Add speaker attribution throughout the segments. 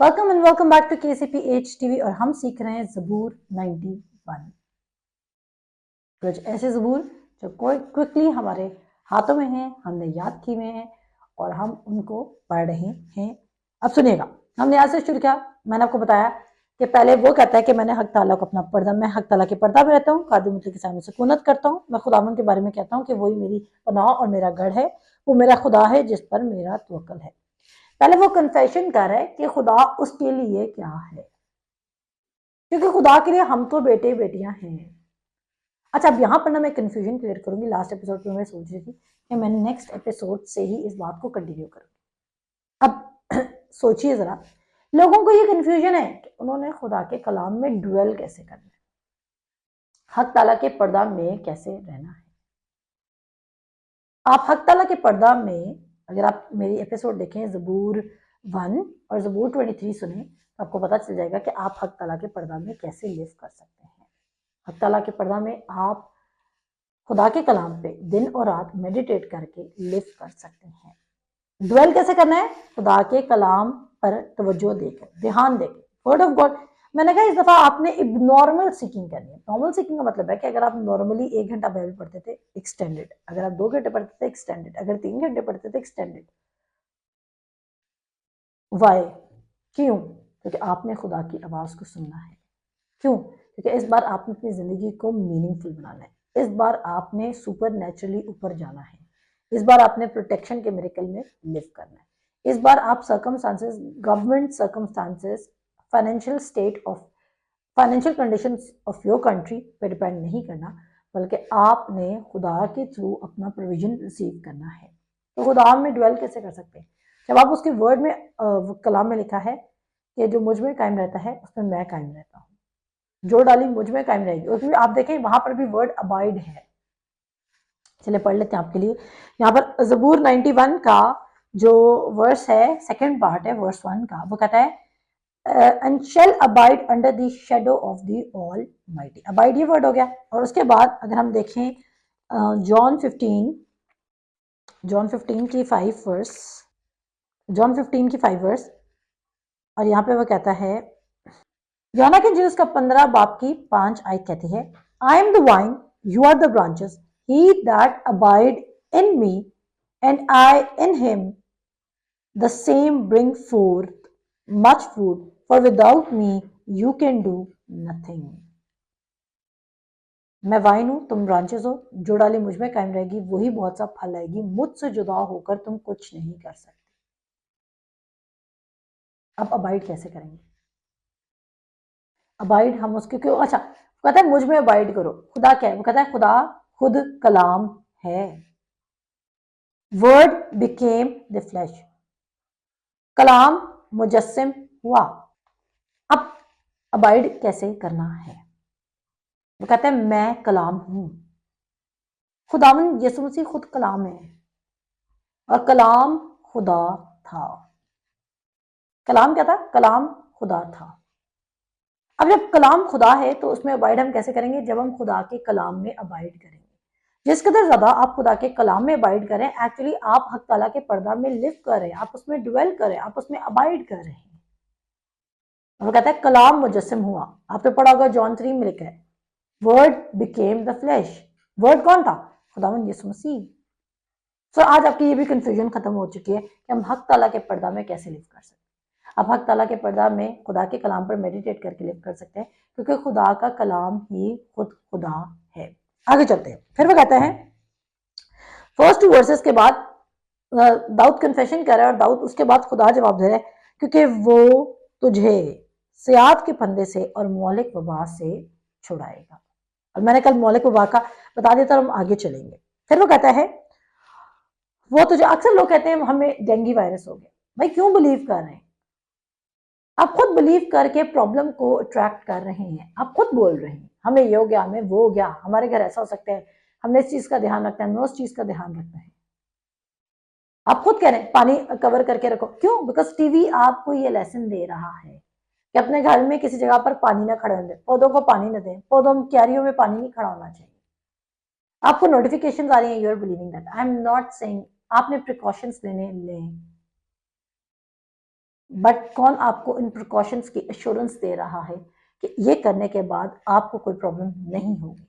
Speaker 1: Welcome and welcome back to KCP H TV और हम सीख रहे हैं ज़बूर 91। कुछ ऐसे ज़बूर जो कोई क्विकली हमारे हाथों में हैं, हमने याद किए हुए हैं और हम उनको पढ़ रहे हैं। अब सुनिएगा, हमने आज से शुरू किया। मैंने आपको बताया कि पहले वो कहता है कि मैंने हक ताला को अपना पर्दा, मैं हक ताला के पर्दा में रहता हूँ, कादिर मुतलक के सामने सुकूनत करता हूँ। मैं खुदावन के बारे में कहता हूँ कि वही मेरी पनाह और मेरा गढ़ है, वो मेरा खुदा है जिस पर मेरा तवक्कल है। पहले वो कन्फेशन कर रहा है कि खुदा उसके लिए क्या है, क्योंकि खुदा के लिए हम तो बेटे बेटियां हैं। अच्छा, अब यहाँ पर ना मैं कंफ्यूजन क्लियर करूंगी। लास्ट एपिसोड में मैं सोच रही थी कि मैं नेक्स्ट एपिसोड से ही इस बात को कंटिन्यू करूंगी। अब सोचिए जरा, लोगों को ये कंफ्यूजन है कि उन्होंने खुदा के कलाम में ड्वेल कैसे करना है, हक ताला के पर्दा में कैसे रहना है। आप हक ताला के पर्दा में, अगर आप मेरी एपिसोड देखें ज़बूर 1 और ज़बूर 23 सुने, तो आपको पता चल जाएगा कि आप हक ताला के पर्दा में कैसे लिव कर सकते हैं। हक ताला के पर्दा में आप खुदा के कलाम पे दिन और रात मेडिटेट करके लिव कर सकते हैं। ड्वेल कैसे करना है? खुदा के कलाम पर तवज्जो देकर, ध्यान देकर, वर्ड ऑफ गॉड। मैंने कहा इस दफा आपने नॉर्मल सीकिंग करनी है। नॉर्मल सीकिंग का मतलब है कि अगर आप नॉर्मली 1 घंटा बाइबल पढ़ते थे, एक्सटेंडेड। अगर आप 2 घंटे पढ़ते थे, एक्सटेंडेड। अगर 3 घंटे पढ़ते थे, एक्सटेंडेड। वाई? क्यों? क्योंकि आपने खुदा की आवाज को सुनना है। क्यों? क्योंकि इस बार आपने अपनी जिंदगी को मीनिंगफुल बनाना है। इस बार आपने सुपर नेचुरली ऊपर जाना है। इस बार आपने प्रोटेक्शन के मिरेकल में लिव करना है। इस बार आप circumstances, government circumstances, financial state of financial condition of your country पे डिपेंड नहीं करना, बल्कि आपने खुदा के थ्रू अपना प्रोविजन रिसीव करना है। तो खुदा में ड्वेल कैसे कर सकते हैं? जब आप उसके वर्ड में कलाम में लिखा है कि जो मुझ में कायम रहता है उसमें मैं कायम रहता हूँ, जो डाली मुझ में कायम रहेगी। उसमें आप देखें वहां पर भी वर्ड अबाइड है। चलिए पढ़ लेते हैं आपके लिए। यहाँ पर ज़बूर 91 का जो वर्स है, सेकंड पार्ट है वर्स 1 का, वो कहता है and shall abide under the shadow of the Almighty. Abide ये वर्ड हो गया। और उसके बाद अगर हम देखें जॉन 15 की 5 वर्स, जॉन 15 की 5 वर्स, और यहाँ पे वो कहता है, यूहन्ना के इंजील उसका 15 बाब की 5 आयत कहती है, I am the vine, you are the branches, he that abide in me and I in him, the same bring forth much fruit, for without me you can do nothing. मैं वाइन हूं, तुम branches हो। जो डाली मुझ में कायम रहेगी वही बहुत सा फल आएगी। मुझसे जुदा होकर तुम कुछ नहीं कर सकते। अब अबाइड कैसे करेंगे? अबाइड हम उसके क्यों, अच्छा कहता है मुझ में अबाइड करो। खुदा क्या है? वो कहता है खुदा खुद कलाम है। वर्ड बिकेम द फ्लैश, कलाम मुजस्सिम हुआ। अब अबाइड कैसे करना है? वो कहता है मैं कलाम हूं। खुदावन यीशु मसीह खुद कलाम है और कलाम खुदा था। कलाम क्या था? कलाम खुदा था। अब जब कलाम खुदा है तो उसमें अबाइड हम कैसे करेंगे? जब हम खुदा के कलाम में अबाइड करेंगे। जिस कदर ज्यादा आप खुदा के कलाम में अबाइड करें, एक्चुअली आप हक ताला के पर्दा में लिव कर रहे हैं, आप उसमें ड्वेल कर रहे हैं, आप उसमें अबाइड कर रहे हैं। वो कहता है कलाम मुजस्सिम हुआ। आपने पढ़ा होगा जॉन 3 में लिखा है, word became the flash. Word कौन था? खुदावन यीशु मसीह। सो आज आपकी ये भी कंफ्यूजन खत्म हो चुकी है कि हम हक ताला के पर्दा में कैसे लिव कर सकते हैं। आप हक ताला के पर्दा में खुदा के कलाम पर मेडिटेट करके लिव कर सकते हैं, क्योंकि खुदा का कलाम ही खुद खुदा है। आगे चलते हैं। फिर वो कहते हैं फर्स्ट टू वर्सेस के बाद दाऊद कन्फेशन कर रहा है और दाऊद उसके बाद खुदा जवाब दे रहा है, क्योंकि वो तुझे सियात के फंदे से और मौलिक वबा से छुड़ाएगा। और मैंने कल मौलिक वबा का बता दिया था, हम आगे चलेंगे। फिर वो कहता है वो तुझे, अक्सर लोग कहते हैं हमें डेंगू वायरस हो गया। भाई क्यों बिलीव कर रहे हैं? आप खुद बिलीव करके प्रॉब्लम को अट्रैक्ट कर रहे हैं। आप खुद बोल रहे हैं हमें ये हो गया, हमें वो हो गया, हमारे घर ऐसा हो सकता है, हमने इस चीज का ध्यान रखना है, हमें उस चीज का ध्यान रखना है। आप खुद कह रहे हैं पानी कवर करके रखो। क्यों? बिकॉज टीवी आपको ये लेसन दे रहा है कि अपने घर में किसी जगह पर पानी ना खड़ा होने दें, पौधों को पानी न दें, पौधों क्यारियों में पानी नहीं खड़ा होना चाहिए। आपको नोटिफिकेशन आ रही है, you are believing that. I am not saying आपने प्रिकॉशंस लेने लें, बट कौन आपको इन प्रिकॉशंस की एश्योरेंस दे रहा है कि ये करने के बाद आपको कोई प्रॉब्लम नहीं होगी?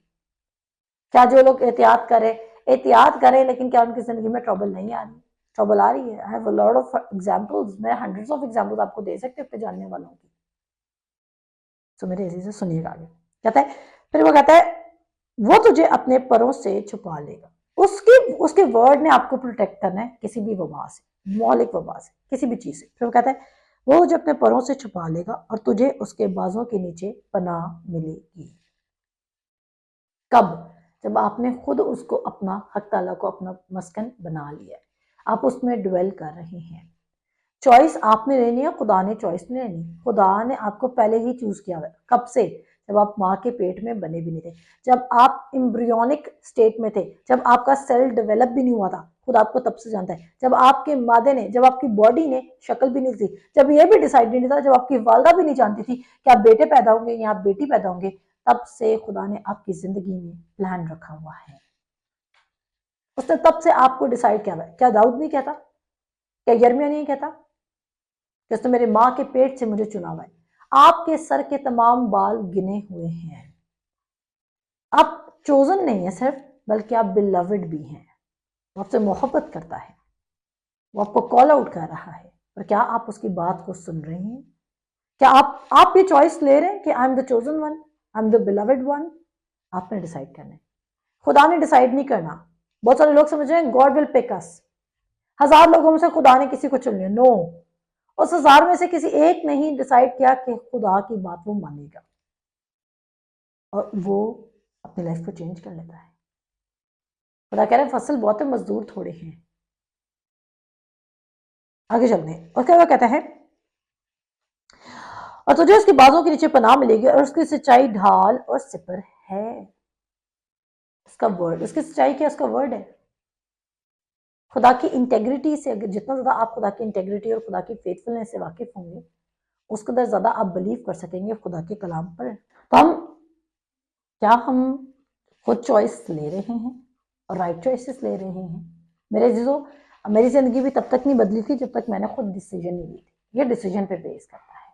Speaker 1: क्या जो लोग एहतियात करें लेकिन क्या उनकी जिंदगी में ट्रबल नहीं आ रही? ट्रबल आ रही है। I have a lot of examples, मैं हंड्रेड्स ऑफ एग्जांपल्स आपको दे सकते अपने जानने वालों की। तो मेरे इसी से सुनिएगा आगे। कहता है, फिर वो कहता है वो तुझे अपने परों से छुपा लेगा। उसके वर्ड ने आपको प्रोटेक्ट करना है किसी भी वबा से, मौलिक वबा से, किसी भी चीज से। फिर वो कहता है वो तुझे अपने परों से छुपा लेगा और तुझे उसके बाजों के नीचे पनाह मिलेगी। कब? जब आपने खुद उसको अपना हक ताला को अपना मस्कन बना लिया है, आप उसमें ड्वेल कर रहे हैं। चॉइस आपने लेनी है, खुदा ने चॉइस नहीं लेनी। खुदा ने आपको पहले ही चूज किया हुआ है। कब से? जब आप माँ के पेट में बने भी नहीं थे, जब आप एम्ब्रियोनिक स्टेट में थे, जब आपका सेल डेवलप भी नहीं हुआ था, खुद आपको तब से जानता है। जब आपके मादे ने, जब आपकी बॉडी ने शक्ल भी नहीं थी, जब ये भी डिसाइड नहीं था, जब आपकी वालदा भी नहीं जानती थी कि आप बेटे पैदा होंगे या आप बेटी पैदा होंगे, तब से खुदा ने आपकी जिंदगी में प्लान रखा हुआ है। उसने तब से आपको डिसाइड किया हुआ है। क्या दाऊद नहीं कहता? क्या यिर्मयाह नहीं कहता कि उसने मेरे माँ के पेट से मुझे चुना हुआ है? आपके सर के तमाम बाल गिने हुए हैं। आप चोजन नहीं है सिर्फ, बल्कि आप बिलवड भी हैं। वो आपसे मोहब्बत करता है, वो आपको कॉल आउट कर रहा है। पर क्या आप उसकी बात को सुन रहे हैं? क्या आप ये चॉइस ले रहे हैं कि आई am the chosen one, I am the beloved one? आपने डिसाइड करना है, खुदा ने डिसाइड नहीं करना। बहुत सारे लोग समझ रहे हैं गॉड विल पिक अस। 1000 लोगों में से खुदा ने किसी को चुन लिया? नो। उस 1000 में से किसी एक ने ही डिसाइड किया कि खुदा की बात वो मानेगा और वो अपनी लाइफ को चेंज कर लेता है। खुदा कह रहे हैं फसल बहुत है, मजदूर थोड़े हैं। आगे चलते हैं। और क्या कहता है, और तुझे उसकी बाजों के नीचे पनाह मिलेगी और उसकी सच्चाई ढाल और सिपर है। उसका वर्ड, उसकी सच्चाई क्या? उसका वर्ड है। खुदा की इंटेग्रिटी से, अगर जितना ज्यादा आप खुदा की इंटेग्रिटी और खुदा की फेथफुलनेस से वाकिफ होंगे, उसके अंदर ज्यादा आप बिलीव कर सकेंगे खुदा के कलाम पर। तो हम खुद चॉइस ले रहे हैं और राइट चॉइसेस ले रहे हैं? मेरे जीजो, मेरी जिंदगी भी तब तक नहीं बदली थी जब तक मैंने खुद डिसीजन नहीं ली थी। ये डिसीजन पे बेस करता है।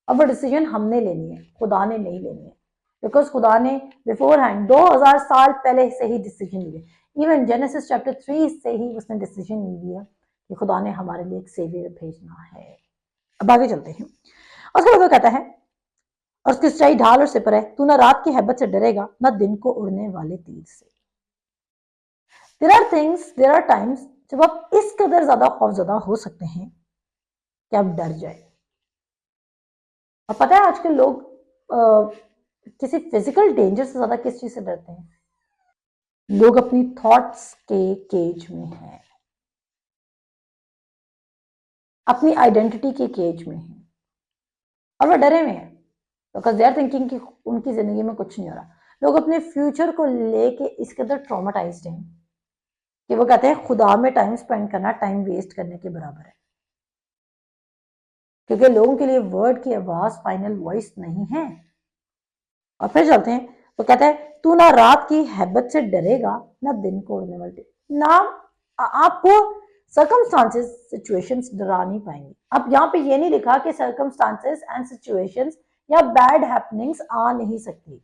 Speaker 1: अब वो डिसीजन हमने लेनी है, खुदा ने नहीं लेनी है। बिकॉज खुदा ने बिफोर हैंड 2000 साल पहले से ही डिसीजन लिया। इवन जेनेसिस चैप्टर 3 से ही उसने डिसीजन लिया कि खुदा ने हमारे लिए एक सेवियर भेजना है। अब आगे चलते हैं। उसके बाद वो कहता है, और उसकी सच्चाई ढाल और सिपर है, तू ना रात की हैबत से डरेगा, ना दिन को उड़ने वाले तीर से। देयर आर टाइम्स जब आप इस कदर ज्यादा खौफजदा हो सकते हैं कि आप डर जाए। और पता है आजकल लोग किसी फिजिकल डेंजर से ज्यादा किस चीज से डरते हैं? लोग अपनी थॉट्स के केज में हैं, अपनी आइडेंटिटी के केज में हैं और वो डरे हुए हैं बिकॉज दे आर थिंकिंग कि उनकी जिंदगी में कुछ नहीं हो रहा। लोग अपने फ्यूचर को लेके इस कदर ट्रॉमेटाइज्ड हैं कि वो कहते हैं खुदा में टाइम स्पेंड करना टाइम वेस्ट करने के बराबर है। क्योंकि लोगों के लिए वर्ड की आवाज फाइनल वॉइस नहीं है। और फिर चलते हैं तो कहता है तू ना रात की हैबत से डरेगा, ना दिन को उड़ने वाले ना। आपको सर्कमस्टांसेस सिचुएशंस डरा नहीं पाएंगे। अब यहाँ पे ये नहीं लिखा कि सर्कमस्टांसेस एंड सिचुएशंस या बैड हैपनिंग्स आ नहीं सकती,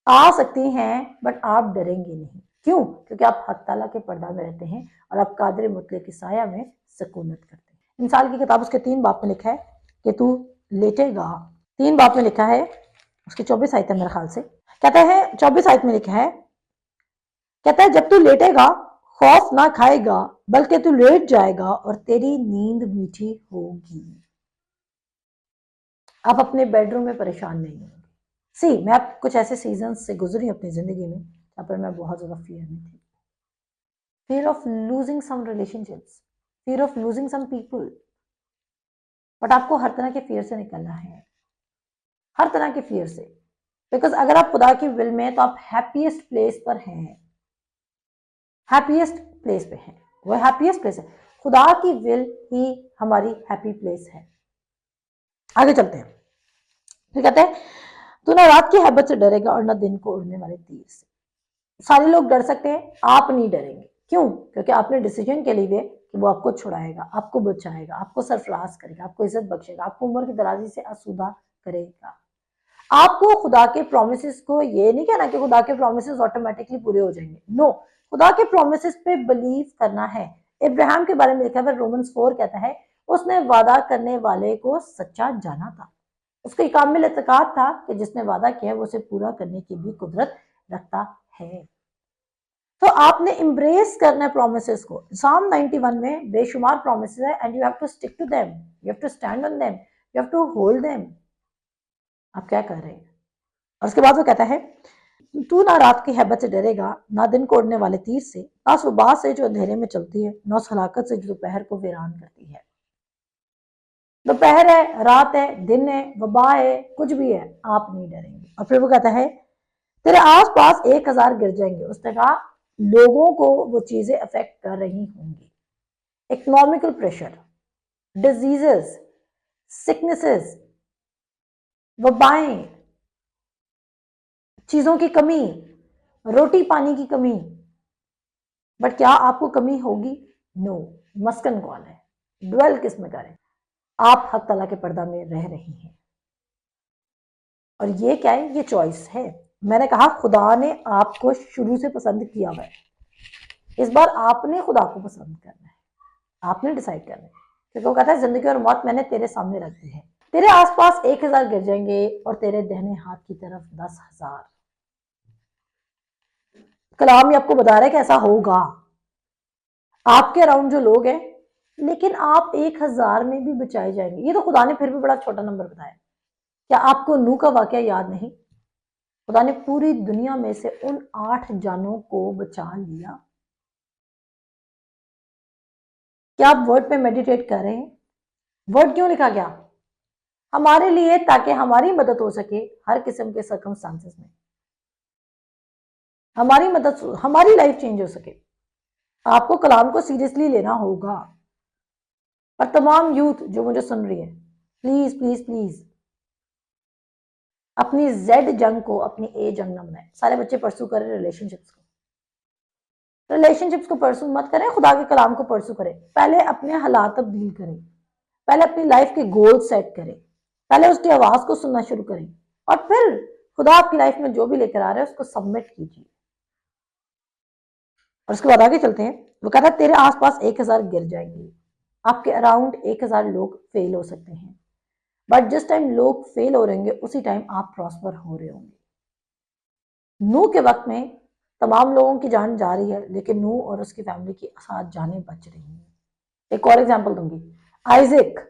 Speaker 1: आ सकती हैं, बट आप डरेंगे नहीं। क्यों? क्योंकि आप हक ताला के पर्दा में रहते हैं और आप कादिर मुतले की साया में सकूनत करते हैं। इंसान की किताब उसके 3 बाप में लिखा है कि तू लेटेगा। 3 बाप में लिखा है, उसकी 24 आयत है मेरे ख्याल से। कहता है 24 आयत में लिखा है, कहता है जब तू लेटेगा खौफ ना खाएगा, बल्कि तू लेट जाएगा और तेरी नींद मीठी होगी। आप अपने बेडरूम में परेशान नहीं होंगे। मैं कुछ ऐसे सीजन से गुजरी अपनी जिंदगी में जहाँ पर मैं बहुत ज्यादा फियर में थी। Fear of losing some relationships, fear of losing some people. But आपको हर तरह के फियर से निकलना है, हर तरह के फियर से। बिकॉज अगर आप खुदा की विल में तो आप हैप्पीएस्ट प्लेस पर हैं, हैप्पीएस्ट प्लेस पे हैं। वो हैप्पीएस्ट प्लेस है, खुदा की विल ही हमारी हैप्पी प्लेस है। आगे चलते हैं। फिर कहते हैं तू ना रात की हैबत से डरेगा और ना दिन को उड़ने वाले तीर से। सारे लोग डर सकते हैं, आप नहीं डरेंगे। क्यों? क्योंकि आपने डिसीजन के लिए कि वो आपको छुड़ाएगा, आपको बचाएगा, आपको सरफराज करेगा, आपको इज्जत बख्शेगा, आपको उम्र की दराजी से आसूदा करेगा। आपको खुदा के प्रोमिसेस को ये नहीं कहना कि खुदा के प्रोमिसेस ऑटोमेटिकली पूरे हो जाएंगे। नो, खुदा के प्रोमिसेस पे बिलीव करना है। इब्राहिम के बारे में लिखा है, रोमन्स 4 कहता है उसने वादा करने वाले को सच्चा जाना था। उसका कामिल एतकाद था कि जिसने वादा किया वो उसे पूरा करने की भी कुदरत रखता है। तो आपने इम्ब्रेस करना है प्रोमिसेस को। साम 91 में बेशुमार प्रोमिसेस है and you have to stick to them, you have to stand on them, you have to hold them. आप क्या कर रहे हैं? और उसके बाद वो कहता है तू ना रात की हैबत से डरेगा, ना दिन को उड़ने वाले तीर से, ना सुबह से जो अंधेरे में चलती है, ना उस हलाकत से जो दोपहर को वीरान करती है। दोपहर है, रात है, दिन है, वबा है, कुछ भी है, आप नहीं डरेंगे। और फिर वो कहता है तेरे आस पास 1000 गिर जाएंगे। उसने कहा लोगों को वो चीजें अफेक्ट कर रही होंगी, इकोनॉमिकल प्रेशर, डिजीजेस, सिकनेसेस, वबाएं, चीजों की कमी, रोटी पानी की कमी। बट क्या आपको कमी होगी? नो। मस्कन कौन है? ड्वेल किस में करें? आप हक तला के पर्दा में रह रही हैं। और ये क्या है? ये चॉइस है। मैंने कहा खुदा ने आपको शुरू से पसंद किया हुआ है, इस बार आपने खुदा को पसंद करना है, आपने डिसाइड करना है। क्योंकि वो कहता है जिंदगी और मौत मैंने तेरे सामने रख दी है। तेरे आसपास 1000 गिर जाएंगे और तेरे दाहिने हाथ की तरफ 10,000। कलाम ही आपको बता रहा है कि ऐसा होगा आपके अराउंड जो लोग हैं, लेकिन आप 1000 में भी बचाए जाएंगे। ये तो खुदा ने फिर भी बड़ा छोटा नंबर बताया। क्या आपको नूह का वाकया याद नहीं? खुदा ने पूरी दुनिया में से उन 8 जानों को बचा लिया। क्या आप वर्ड पे मेडिटेट कर रहे हैं? वर्ड क्यों लिखा गया? हमारे लिए, ताकि हमारी मदद हो सके हर किस्म के सर्कमस्टांसेस में, हमारी मदद, हमारी लाइफ चेंज हो सके। आपको कलाम को सीरियसली लेना होगा। और तमाम यूथ जो मुझे सुन रही है, प्लीज प्लीज प्लीज अपनी जेड जंग को अपनी ए जंग न बनाए। सारे बच्चे परसू करें रिलेशनशिप्स को, रिलेशनशिप्स को परसू मत करें, खुदा के कलाम को परसू करें। पहले अपने हालात तब्दील करें, पहले अपनी लाइफ के गोल सेट करें, पहले उसकी आवाज को सुनना शुरू करें, और फिर खुदा आपकी लाइफ में जो भी लेकर आ रहा है उसको सबमिट कीजिए। और उसके बाद आगे चलते हैं। वो कहता है तेरे आसपास 1000 गिर जाएंगे, आपके अराउंड 1000 लोग फेल हो सकते हैं, बट जिस टाइम लोग फेल हो रहेंगे उसी टाइम आप प्रॉस्पर हो रहे होंगे। नूह के वक्त में तमाम लोगों की जान जा रही है, लेकिन नूह और उसकी फैमिली की 7 जानें बच रही हैं। एक और एग्जांपल दूंगी, आइजक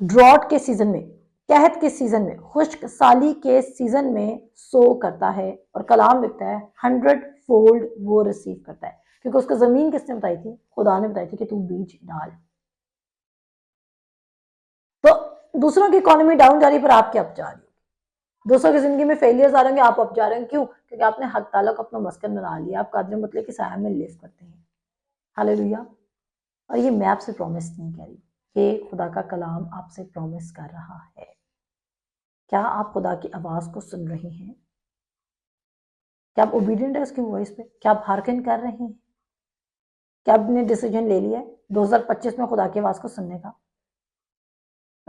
Speaker 1: ड्रॉट के सीजन में, कहत के सीजन में, खुश्क साली के सीजन में सो करता है, और कलाम लिखता है 100 फोल्ड वो रिसीव करता है। क्योंकि उसको जमीन किसने बताई थी? खुदा ने बताई थी कि तू बीज डाल। तो दूसरों की इकोनॉमी डाउन जा रही पर आप क्या अप जा रही हो? दूसरों की जिंदगी में फेलियर्स आ रहे होंगे, आप अप जा रहे हैं। क्यों? क्योंकि आपने हक ताला को अपना मस्कन बना लिया। आप कादर मतलब की साया में लिव करते हैं। हालेलुया। और ये मैं आपसे प्रॉमिस नहीं कह रही, ये खुदा का कलाम आपसे प्रॉमिस कर रहा है। क्या आप खुदा की आवाज को सुन रहे हैं? क्या आप ओबीडियंट है उसकी वॉइस पे? क्या आप हार्कन कर रहे हैं? क्या आपने डिसीजन ले लिया है 2025 में खुदा की आवाज को सुनने का?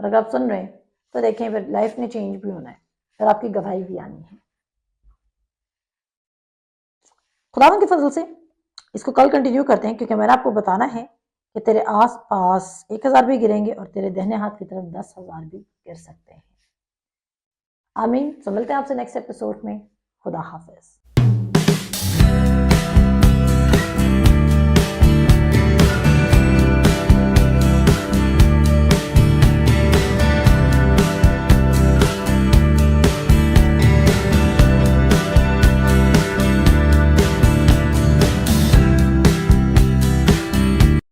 Speaker 1: और अगर आप सुन रहे हैं तो देखें फिर लाइफ में चेंज भी होना है, फिर आपकी गवाही भी आनी है। खुदा के फजल से इसको कल कंटिन्यू करते हैं, क्योंकि मैंने आपको बताना है कि तेरे आस पास 1000 भी गिरेंगे और तेरे दाहिने हाथ की तरफ 10,000 भी गिर सकते हैं। आमीन। तो मिलते हैं आपसे नेक्स्ट एपिसोड में। खुदा हाफिज।